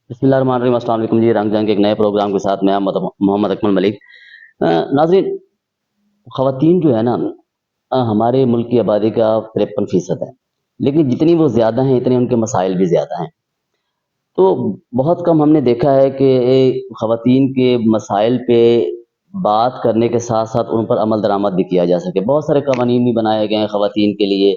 بسم اللہ الرحمن الرحیم، السلام علیکم جی۔ رنگ جنگ کے ایک نئے پروگرام کے ساتھ میں محمد اکمل ملک۔ ناظرین، خواتین جو ہے نا، ہمارے ملک کی آبادی کا 53% ہے، لیکن جتنی وہ زیادہ ہیں اتنے ان کے مسائل بھی زیادہ ہیں۔ تو بہت کم ہم نے دیکھا ہے کہ خواتین کے مسائل پہ بات کرنے کے ساتھ ساتھ ان پر عمل درآمد بھی کیا جا سکے۔ بہت سارے قوانین بھی بنائے گئے ہیں خواتین کے لیے،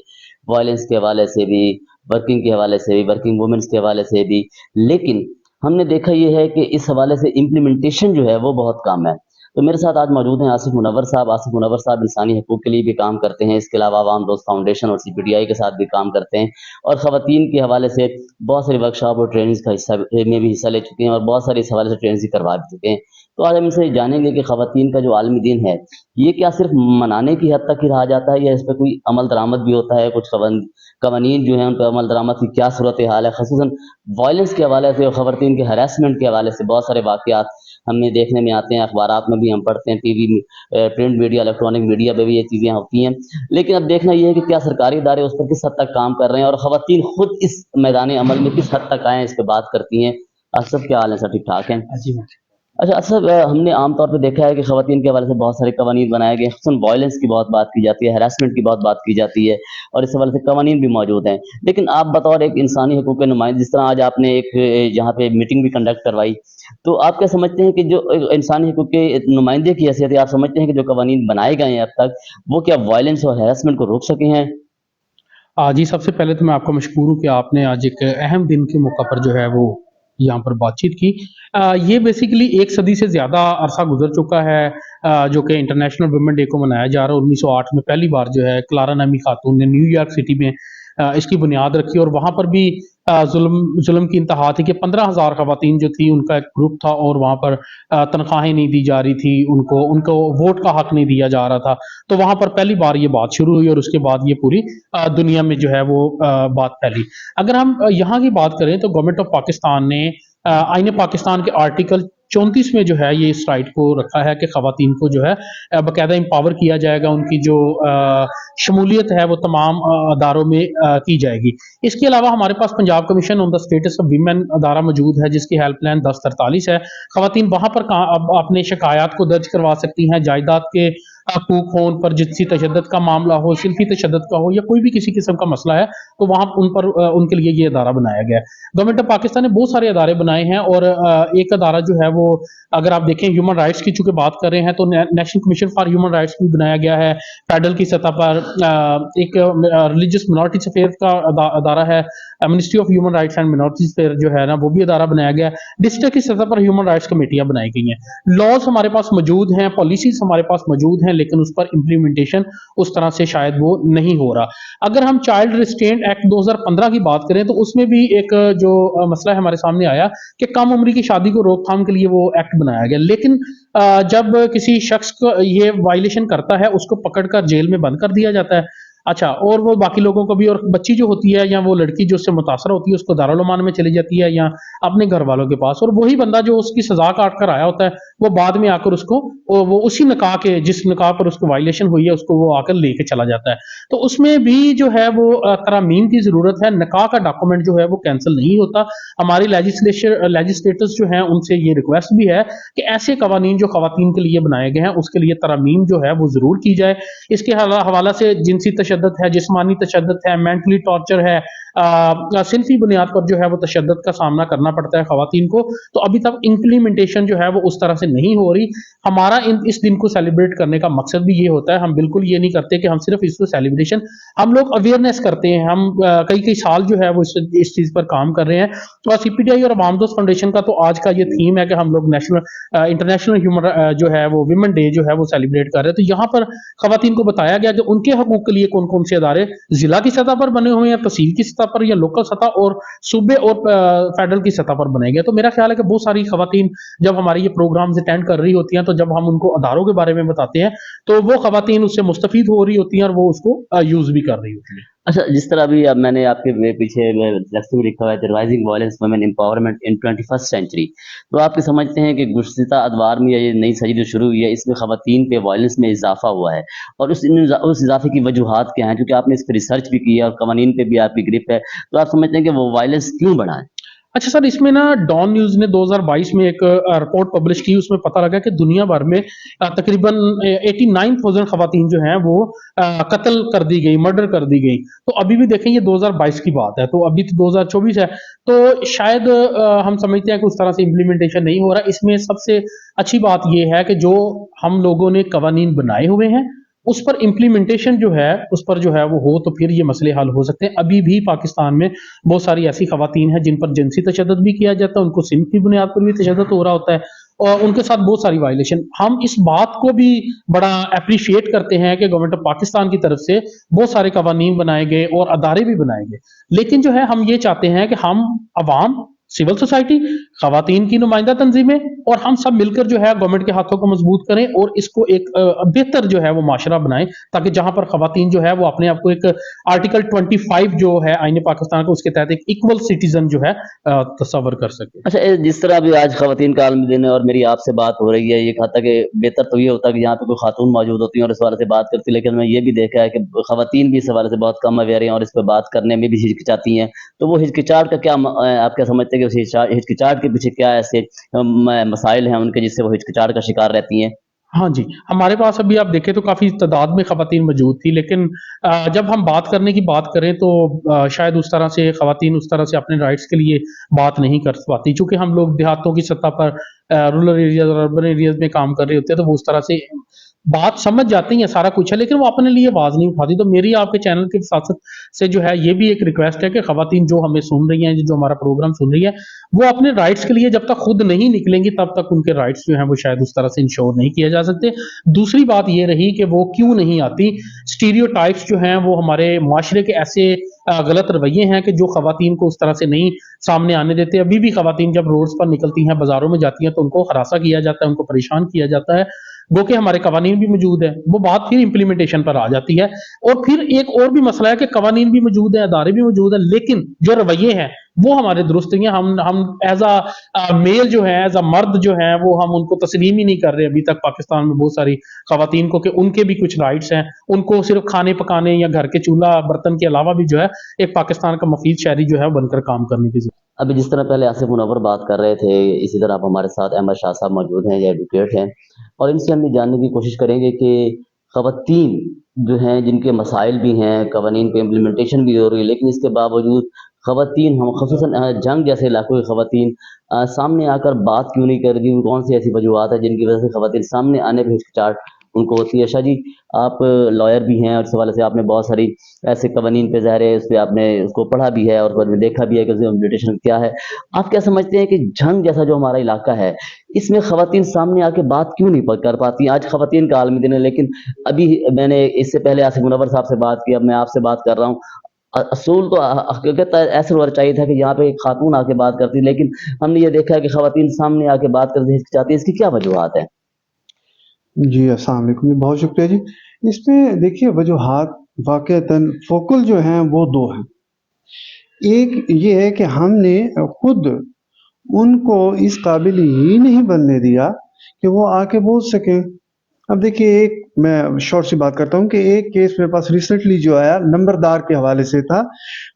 وائلنس کے حوالے سے بھی، ورکنگ کے حوالے سے بھی، ورکنگ وومنس کے حوالے سے بھی، لیکن ہم نے دیکھا یہ ہے کہ اس حوالے سے امپلیمنٹیشن جو ہے وہ بہت کم ہے۔ تو میرے ساتھ آج موجود ہیں آصف منور صاحب۔ آصف منور صاحب انسانی حقوق کے لیے بھی کام کرتے ہیں، اس کے علاوہ عوام دوست فاؤنڈیشن اور CPTI کے ساتھ بھی کام کرتے ہیں، اور خواتین کے حوالے سے بہت ساری ورکشاپ اور ٹریننگز کا حصہ میں بھی حصہ لے چکے ہیں، اور بہت سارے اس حوالے سے ٹریننگز بھی کروا بھی چکے ہیں۔ تو آج ہم ان سے جانیں گے کہ خواتین کا جو عالمی دن ہے یہ کیا صرف منانے کی حد تک ہی رہا جاتا ہے، یا اس پہ کوئی عمل درآمد بھی ہوتا ہے؟ کچھ قوانین جو ہیں ان پہ عمل درآمد کی کیا صورتحال ہے، خصوصاً وائلنس کے حوالے سے اور خواتین کے ہراسمنٹ کے حوالے سے بہت سارے واقعات ہمیں دیکھنے میں آتے ہیں، اخبارات میں بھی ہم پڑھتے ہیں، TV print media, electronic media پہ بھی یہ چیزیں ہوتی ہیں۔ لیکن اب دیکھنا یہ ہے کہ کیا سرکاری ادارے اس پر کس حد تک کام کر رہے ہیں، اور خواتین خود اس میدان عمل میں کس حد تک آئے ہیں، اس پہ بات کرتی ہیں۔ اسد کیا حال ہے سر؟ ٹھیک ٹھاک ہیں؟ جی اچھا اسد، ہم نے عام طور پہ دیکھا ہے کہ خواتین کے حوالے سے بہت سارے قوانین بنائے گئے ہیں، خصوصاً وائلنس کی بہت بات کی جاتی ہے، ہراسمنٹ کی بہت بات کی جاتی ہے، اور اس حوالے سے قوانین بھی موجود ہیں۔ لیکن آپ بطور ایک انسانی حقوق کے نمائندے، جس طرح آج آپ نے ایک یہاں پہ میٹنگ بھی کنڈکٹ کروائی، تو آپ کیا سمجھتے ہیں کہ جو انسانی حقوق کے نمائندے کی حیثیت ہے، آپ سمجھتے ہیں کہ جو قوانین بنائے گئے ہیں اب تک وہ کیا وائلنس اور ہراسمنٹ کو روک سکے ہیں؟ جی، سب سے پہلے تو میں آپ کا مشکور ہوں کہ آپ نے آج ایک اہم دن کے موقع پر جو ہے وہ یہاں پر بات چیت کی۔ یہ بیسیکلی ایک صدی سے زیادہ عرصہ گزر چکا ہے جو کہ انٹرنیشنل ویمن ڈے کو منایا جا رہا ہے۔ 1908 میں پہلی بار جو ہے کلارا نامی خاتون نے نیو یارک سٹی میں اس کی بنیاد رکھی، اور وہاں پر بھی ظلم کی انتہا تھی کہ 15,000 خواتین جو تھی ان کا ایک گروپ تھا، اور وہاں پر تنخواہیں نہیں دی جا رہی تھی، ان کو ووٹ کا حق نہیں دیا جا رہا تھا۔ تو وہاں پر پہلی بار یہ بات شروع ہوئی، اور اس کے بعد یہ پوری دنیا میں جو ہے وہ بات پھیلی۔ اگر ہم یہاں کی بات کریں تو گورنمنٹ آف پاکستان نے آئین پاکستان کے آرٹیکل 34 میں جو ہے یہ اس رائٹ کو رکھا ہے کہ خواتین کو جو ہے باقاعدہ امپاور کیا جائے گا، ان کی جو شمولیت ہے وہ تمام اداروں میں کی جائے گی۔ اس کے علاوہ ہمارے پاس Punjab commission on the status of women ادارہ موجود ہے، جس کی ہیلپ لائن 1043 ہے۔ خواتین وہاں پر اپنے شکایات کو درج کروا سکتی ہیں، جائیداد کے حقوق ہوں، ان پر جنسی تشدد کا معاملہ ہو، صنفی تشدد کا ہو، یا کوئی بھی کسی قسم کا مسئلہ ہے تو وہاں ان کے لیے یہ ادارہ بنایا گیا ہے۔ گورنمنٹ آف پاکستان نے بہت سارے ادارے بنائے ہیں، اور ایک ادارہ جو ہے وہ اگر آپ دیکھیں ہیومن رائٹس کی چونکہ بات کر رہے ہیں تو national commission for human rights بھی بنایا گیا ہے۔ فیڈرل کی سطح پر ایک ریلیجس منارٹیز افیئر کا ادارہ ہے، ministry of human rights and minorities affair جو ہے نا وہ بھی ادارہ بنایا گیا ہے۔ ڈسٹرکٹ کی سطح پر ہیومن رائٹس کمیٹیاں بنائی گئی ہیں۔ لاز ہمارے پاس موجود ہیں، پالیسیز ہمارے پاس موجود ہیں، لیکن اس پر امپلیمنٹیشن اس طرح سے شاید وہ نہیں ہو رہا۔ اگر ہم چائلڈ ریسٹرینٹ ایکٹ 2015 کی بات کریں تو اس میں بھی ایک جو مسئلہ ہمارے سامنے آیا کہ کم عمری کی شادی کو روک تھام کے لیے وہ ایکٹ بنایا گیا، لیکن جب کسی شخص کو یہ وائلیشن کرتا ہے اس کو پکڑ کر جیل میں بند کر دیا جاتا ہے۔ اچھا، اور وہ باقی لوگوں کو بھی، اور بچی جو ہوتی ہے یا وہ لڑکی جو اس سے متاثر ہوتی ہے اس کو دارالعمان میں چلی جاتی ہے یا اپنے گھر والوں کے پاس، اور وہی بندہ جو اس کی سزا کاٹ کر آیا ہوتا ہے وہ بعد میں آ کر اس کو وہ اسی نکاح کے جس نکاح پر اس کو وائلیشن ہوئی ہے اس کو وہ آ کر لے کے چلا جاتا ہے۔ تو اس میں بھی جو ہے وہ ترامیم کی ضرورت ہے۔ نکاح کا ڈاکومنٹ جو ہے وہ کینسل نہیں ہوتا۔ ہماری لیجسلیٹرز جو ہیں ان سے یہ ریکویسٹ بھی ہے کہ ایسے قوانین جو خواتین کے لیے بنائے گئے ہیں اس کے لیے ترامیم جو ہے وہ ضرور کی جائے۔ اس کے حوالے سے جنسی تشدد ہے، جسمانی تشدد ہے، مینٹلی ٹارچر ہے، صنفی بنیاد پر جو ہے وہ تشدد کا سامنا کرنا پڑتا ہے خواتین کو، تو ابھی تک امپلیمنٹیشن جو ہے وہ اس طرح سے نہیں ہو رہی۔ ہمارا اس دن کو سیلیبریٹ کرنے کا مقصد بھی یہ ہوتا ہے، ہم بالکل یہ نہیں کرتے کہ ہم صرف اس کو سیلیبریشن، ہم لوگ اویئرنیس کرتے ہیں۔ ہم کئی سال جو ہے وہ اس چیز پر کام کر رہے ہیں۔ تو CPTI اور عوام دوست فاؤنڈیشن کا تو آج کا یہ تھیم ہے کہ ہم لوگ انٹرنیشنل ہیومن جو ہے وہ ویمن ڈے جو ہے وہ سیلیبریٹ کر رہے ہیں۔ تو یہاں پر خواتین کو بتایا گیا کہ ان کے حقوق کے لیے کون کون سے ادارے ضلع کی سطح پر بنے ہوئے ہیں، تحصیل کی سطح پر، یا لوکل سطح اور صوبے اور فیڈرل کی سطح پر بنائے گئے۔ تو میرا خیال ہے کہ بہت ساری خواتین جب ہماری یہ پروگرامز اٹینڈ کر رہی ہوتی ہیں تو جب ہم ان کو اداروں کے بارے میں بتاتے ہیں تو وہ خواتین اس سے مستفید ہو رہی ہوتی ہیں اور وہ اس کو یوز بھی کر رہی ہوتی ہیں۔ اچھا، جس طرح ابھی اب میں نے آپ کے پیچھے ٹیکسٹ میں لکھا ہوا ہے رائزنگ وائلنس ویمن امپاورمنٹ ان 21st سینچری، تو آپ سمجھتے ہیں کہ گزشتہ ادوار میں یہ نئی صدی جو شروع ہوئی ہے اس میں خواتین پہ وائلنس میں اضافہ ہوا ہے، اور اس اضافے کی وجوہات کیا ہیں؟ کیونکہ آپ نے اس پہ ریسرچ بھی کی ہے اور قوانین پہ بھی آپ کی گرپ ہے، تو آپ سمجھتے ہیں کہ وہ وائلنس کیوں بڑھا ہے؟ अच्छा सर, इसमें ना डॉन न्यूज़ ने 2022 में एक रिपोर्ट पब्लिश की, उसमें पता लगा कि दुनिया भर में तकरीबन 89,000 खवातीन जो हैं वो कत्ल कर दी गई, मर्डर कर दी गई। तो अभी भी देखें, ये 2022 की बात है, तो अभी तो 2024 है, तो शायद हम समझते हैं कि उस तरह से इम्प्लीमेंटेशन नहीं हो रहा। इसमें सबसे अच्छी बात ये है कि जो हम लोगों ने कवानीन बनाए हुए हैं, उस पर इम्प्लीमेंटेशन जो है, उस पर जो है वो हो, तो फिर ये मसले हल हो सकते हैं। अभी भी पाकिस्तान में बहुत सारी ऐसी खवातीन हैं जिन पर जिनसी तशद्दुद भी किया जाता है, उनको सिंफ की बुनियाद पर भी तशद्दुद हो रहा होता है और उनके साथ बहुत सारी वायलेशन। हम इस बात को भी बड़ा अप्रिशिएट करते हैं कि गवर्नमेंट ऑफ पाकिस्तान की तरफ से बहुत सारे कवानीन बनाए गए और अदारे भी बनाए गए। लेकिन जो है हम ये चाहते हैं कि हम अवाम, सिविल सोसाइटी, खवातीन की नुमाइंदा तंजीमें और हम सब मिलकर जो है गवर्नमेंट के हाथों को मजबूत करें और इसको एक बेहतर जो है वो माशरा बनाएं, ताकि जहां पर खवातीन जो है वो अपने आप को एक आर्टिकल 25 जो है आईन पाकिस्तान का, उसके तहत एक इक्वल सिटीजन जो है तस्वर कर सके। अच्छा, जिस तरह अभी आज खवातीन का आलमी दिन है और मेरी आपसे बात हो रही है, ये कहा था कि बेहतर तो ये होता कि यहाँ पे कोई खातून मौजूद होती हैं और इस हवाले से बात करती, लेकिन मैं ये भी देखा है कि खवातीन भी इस हवाले से बहुत कम अवेयर हैं और इस पर बात करने में भी हिचकिचाती हैं। तो वो हिचकिचाहट का क्या आप क्या समझते हैं कि उस हिचकिचाहट के पीछे क्या ऐसे मसाइल हैं उनके जिससे वो हिचकिचाहट का शिकार रहती हैं? हाँ जी, हमारे पास अभी आप देखें तो काफ़ी तादाद में ख़वातीन मौजूद थी, लेकिन जब हम बात करने की बात करें तो शायद उस तरह से ख़वातीन उस तरह से अपने राइट्स के लिए बात नहीं कर पाती। चूँकि हम लोग देहातों की सतह पर रूरल एरियाज़ और अर्बन एरियाज़ में काम कर रहे होते हैं, तो वो उस तरह से बात समझ जाती हैं, सारा कुछ है, लेकिन वो अपने लिए आवाज़ नहीं उठाती। तो मेरी आपके चैनल के साथ-साथ से जो है ये भी एक रिक्वेस्ट है कि ख़वातीन जो हमें सुन रही हैं, जो हमारा प्रोग्राम सुन रही है, वो अपने राइट्स के लिए जब तक खुद नहीं निकलेंगी, तब तक उनके राइट्स जो हैं वो शायद उस तरह से इंश्योर नहीं किए जा सकते। दूसरी बात ये रही कि वो क्यों नहीं आती, स्टीरियोटाइप्स जो हैं वो हमारे माशरे के ऐसे गलत रवैये हैं कि जो खवातीन को उस तरह से नहीं सामने आने देते। अभी भी खवातीन जब रोड्स पर निकलती हैं, बाज़ारों में जाती हैं, तो उनको हरासा किया जाता है, उनको परेशान किया जाता है। गो कि हमारे कवानीन भी मौजूद है, वो बात फिर इम्प्लीमेंटेशन पर आ जाती है। और फिर एक और भी मसला है कि कवानीन भी मौजूद है, अदारे भी मौजूद है, लेकिन जो रवैये हैं वो हमारे दुरुस्त नहीं है। हम एज मेल जो है, एज अ मर्द जो है, वो हम उनको तस्लीम ही नहीं कर रहे अभी तक पाकिस्तान में बहुत सारी खवातीन को, कि उनके भी कुछ राइट्स हैं। उनको सिर्फ खाने पकाने या घर के चूल्हा बर्तन के अलावा भी जो है एक पाकिस्तान का मुफीद शहरी जो है बनकर काम करने की जरूरत। अभी जिस तरह पहले आसिफ मुनव्वर बात कर रहे थे, इसी तरह अब हमारे साथ अहमद शाह साहब मौजूद हैं, ये एडवोकेट हैं और इनसे हम ये जानने की कोशिश करेंगे कि ख़वातीन जो हैं जिनके मसाइल भी हैं, क़वानीन पे इम्प्लीमेंटेशन भी हो रही है, लेकिन इसके बावजूद ख़वातीन हम ख़ुसूसन जंग जैसे इलाकों की ख़वातीन सामने आकर बात क्यों नहीं कर रही? कौन सी ऐसी वजूहत है जिनकी वजह से ख़वातीन सामने आने पे हिचकिचाहट उनको होती है? शाह जी, आप लॉयर भी हैं और इस हवाले से आपने बहुत सारी ऐसे कवानीन पे ज़ाहिर है उस पे आपने उसको पढ़ा भी है और उसको देखा भी है कि उसमें इम्प्लीमेंटेशन क्या है। आप क्या समझते हैं कि जंग जैसा जो हमारा इलाका है, इसमें ख़वातीन सामने आके बात क्यों नहीं कर पाती? आज ख़वातीन का आलमी दिन है, लेकिन अभी मैंने इससे पहले आसिफ मुनव्वर साहब से बात की, अब मैं आपसे बात कर रहा हूँ। असूल तो हकीकत ऐसा होना चाहिए था कि यहाँ पे एक खातून आके बात करती, लेकिन हमने ये देखा है कि ख़वातीन सामने आके बात करती हिचकिचाती है। इसकी क्या वजूहत है? जी, अस्सलाम वालेकुम जी, बहुत शुक्रिया जी। इसमें देखिए वजूहात वाक़ईतन फ़ोकल जो हैं वो 2 हैं। एक ये है कि हमने खुद उनको इस काबिल ही नहीं बनने दिया कि वो आके बोल सकें। अब देखिए एक मैं शॉर्ट सी बात करता हूँ कि एक केस मेरे पास रिसेंटली जो आया नंबरदार के हवाले से था।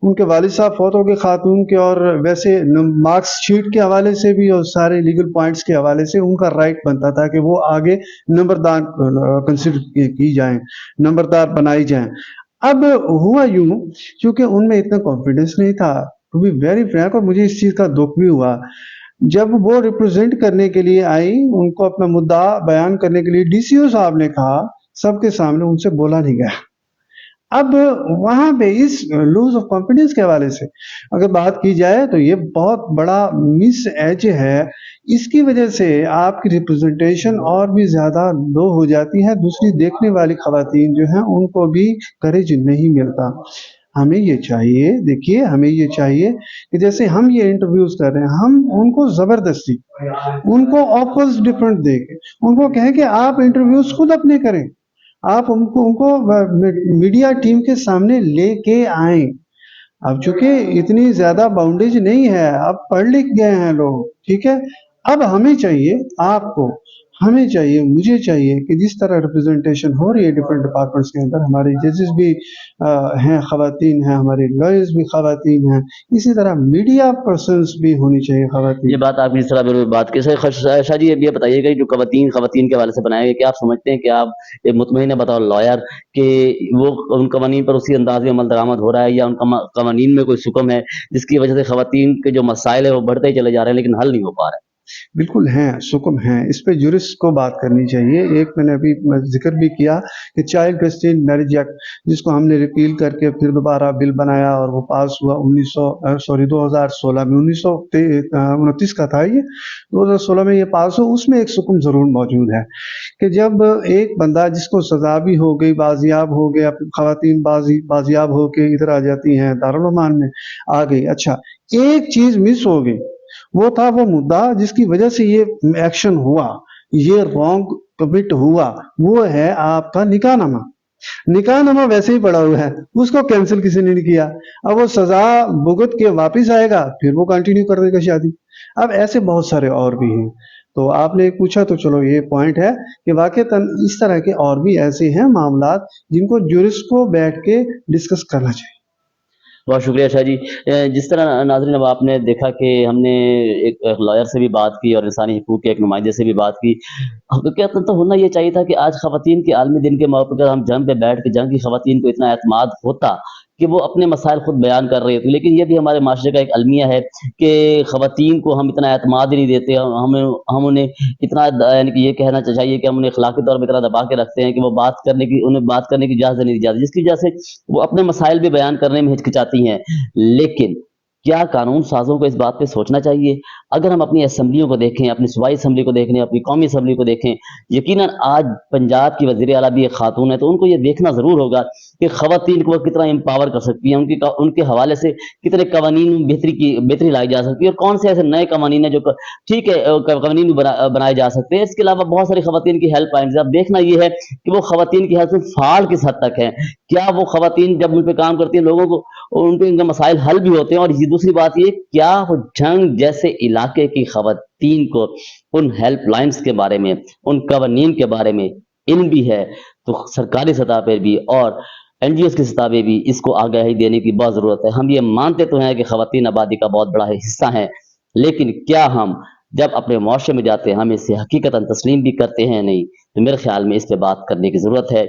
उनके वालिद साहब फ़ौत हो गए ख़ातून के और वैसे मार्क्स शीट के हवाले से भी और सारे लीगल पॉइंट्स के हवाले से उनका राइट बनता था कि वो आगे नंबरदार कंसिडर की जाएँ, नंबरदार बनाई जाएँ। अब हुआ यूँ, चूँकि उनमें इतना कॉन्फिडेंस नहीं था, टू बी वेरी फ्रैंक, और मुझे इस चीज़ का दुःख भी हुआ। जब वो रिप्रेज़ेंट करने के लिए आई, उनको अपना मुद्दा बयान करने के लिए डीसीओ साहब ने कहा, सबके सामने उनसे बोला नहीं गया। अब वहाँ पे इस लूज़ ऑफ कॉन्फिडेंस के हवाले से अगर बात की जाए तो ये बहुत बड़ा मिस एज है। इसकी वजह से आपकी रिप्रेजेंटेशन और भी ज़्यादा लो हो जाती है। दूसरी देखने वाली ख़वातीन जो हैं उनको भी करेज नहीं मिलता। हमें ये चाहिए, देखिए हमें ये चाहिए कि जैसे हम ये इंटरव्यूज़ कर रहे हैं, हम उनको ज़बरदस्ती उनको ऑफ़र्स डिफरेंट देके उनको कहें कि आप इंटरव्यूज़ खुद अपने करें। आप उनको मीडिया टीम के सामने लेके आएँ। अब चूँकि इतनी ज़्यादा बाउंडेज नहीं है, अब पढ़ लिख गए हैं लोग, ठीक है? अब हमें चाहिए आपको, हमें चाहिए, मुझे चाहिए कि जिस तरह रिप्रेजेंटेशन हो रही है डिफरेंट डिपार्टमेंट्स के अंदर, हमारे जजेस भी हैं ख़वातीन हैं, हमारे लॉयर्स भी ख़वातीन हैं, इसी तरह मीडिया पर्सन्स भी होनी चाहिए ये ख़वातीन। बात आपने जिस तरह मेरे बात की शाह जी, ये बताइएगा ये जो खवातीन के हवाले से बनाए गए, क्या आप समझते हैं कि आप एक मुतमईन है बतौर लॉयर कि वो उन कवानीन पर उसी अंदाज में अमल दरामद हो रहा है, या उन कवानीन में कोई सुकम है जिसकी वजह से खवातीन के जो मसाइल है वो बढ़ते ही चले जा रहे हैं लेकिन हल नहीं हो पा रहे? बिल्कुल हैं, सुकुम हैं, इस पे ज्यूरिस्ट को बात करनी चाहिए। एक मैंने अभी ज़िक्र भी किया कि चाइल्ड क्रिश्चियन मैरिज एक्ट, जिसको हमने रिपील करके फिर दोबारा बिल बनाया और वो पास हुआ 2016 में, 1929 का था ये, 2016 में ये पास हुआ। उसमें एक सुकुम ज़रूर मौजूद है कि जब एक बंदा जिसको सज़ा भी हो गई, बाजियाब हो गया, ख़वातीन बाजियाब होके इधर आ जाती हैं, दारुल अमान में आ गई। अच्छा, एक चीज़ मिस हो गई, वो था वो मुद्दा जिसकी वजह से ये एक्शन हुआ, ये रॉन्ग कमिट हुआ, वो है आपका निकाहनामा। निकाहनामा वैसे ही पड़ा हुआ है, उसको कैंसिल किसी ने नहीं किया। अब वो सजा भुगत के वापस आएगा, फिर वो कंटिन्यू कर देगा शादी। अब ऐसे बहुत सारे और भी हैं। तो आपने पूछा तो चलो ये पॉइंट है कि वाक़ईतन इस तरह के और भी ऐसे हैं मामलात जिनको ज्यूरिस्ट को बैठ के डिस्कस करना चाहिए। बहुत शुक्रिया शाह जी। जिस तरह नाज़रीन अब आपने देखा कि हमने एक लॉयर से भी बात की और इंसानी हकूक़ के एक नुमाइंदे से भी बात की। हकीकत तो होना ये चाहिए था कि आज ख़वातीन के आलमी दिन के मौके पर हम जंग पे बैठ के जंग की ख़वातीन को इतना एतमाद होता कि वो अपने मसाइल खुद बयान कर रही थी। लेकिन ये भी हमारे माशरे का एक अलमिया है कि ख़वातीन को हम इतना एतमाद ही नहीं देते। हम उन्हें इतना यानी कि ये कहना चाहिए कि हम उन्हें अखलाकी तौर पे इतना दबा के रखते हैं कि वो उन्हें बात करने की इजाज़त नहीं दी जाती, जिसकी वजह से वो अपने मसाइल भी बयान करने में हिचकिचाती हैं। लेकिन क्या कानून साज़ों को इस बात पे सोचना चाहिए? अगर हम अपनी असेंबलियों को देखें, अपनी सूबाई असेंबली को देखें, अपनी कौमी असेंबली को देखें, यकीनन आज पंजाब की वज़ीर आला भी एक खातून है, तो उनको ये देखना ज़रूर होगा कि ख़वातीन को वो कितना एम्पावर कर सकती हैं, उनके हवाले से कितने कवानीन में बेहतरी लाई जा सकती है और कौन से ऐसे नए कवानीन हैं जो ठीक है कवानीन भी बनाए जा सकते हैं। इसके अलावा बहुत सारी ख़वातीन की हेल्पलाइन्स हैं। अब देखना ये है कि वो ख़वातीन की हेल्प फ़ाल किस हद तक है। क्या वो ख़वातीन जब उन पे काम करती हैं लोगों को उनके इनके मसाइल हल भी होते हैं, और ये दूसरी बात ये क्या वो जंग जैसे इलाके की ख़वातीन को उन हेल्पलाइन्स के बारे में, उन कवानीन के बारे में इल्म भी है, तो सरकारी सतह पर भी और एनजीओज़ की सतह पे भी इसको आगाही देने की बहुत ज़रूरत है। हम ये मानते तो हैं कि ख़वातीन आबादी का बहुत बड़ा हिस्सा हैं, लेकिन क्या हम जब अपने मुआशरे में जाते हैं हम इसे हकीकतन तस्लीम भी करते हैं नहीं? तो मेरे ख़्याल में इस पे बात करने की ज़रूरत है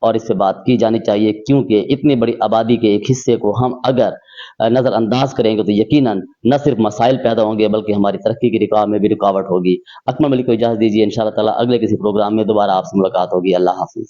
और इस पे बात की जानी चाहिए, क्योंकि इतनी बड़ी आबादी के एक हिस्से को हम अगर नज़रअंदाज करेंगे तो यकीनन न सिर्फ मसाइल पैदा होंगे बल्कि हमारी तरक्की की रिकाव में भी रुकावट होगी। अकमल मलिक को इजाज़त दीजिए, इंशाअल्लाह ताला अगले किसी प्रोग्राम में दोबारा आपसे मुलाकात होगी। अल्लाह हाफ़िज़।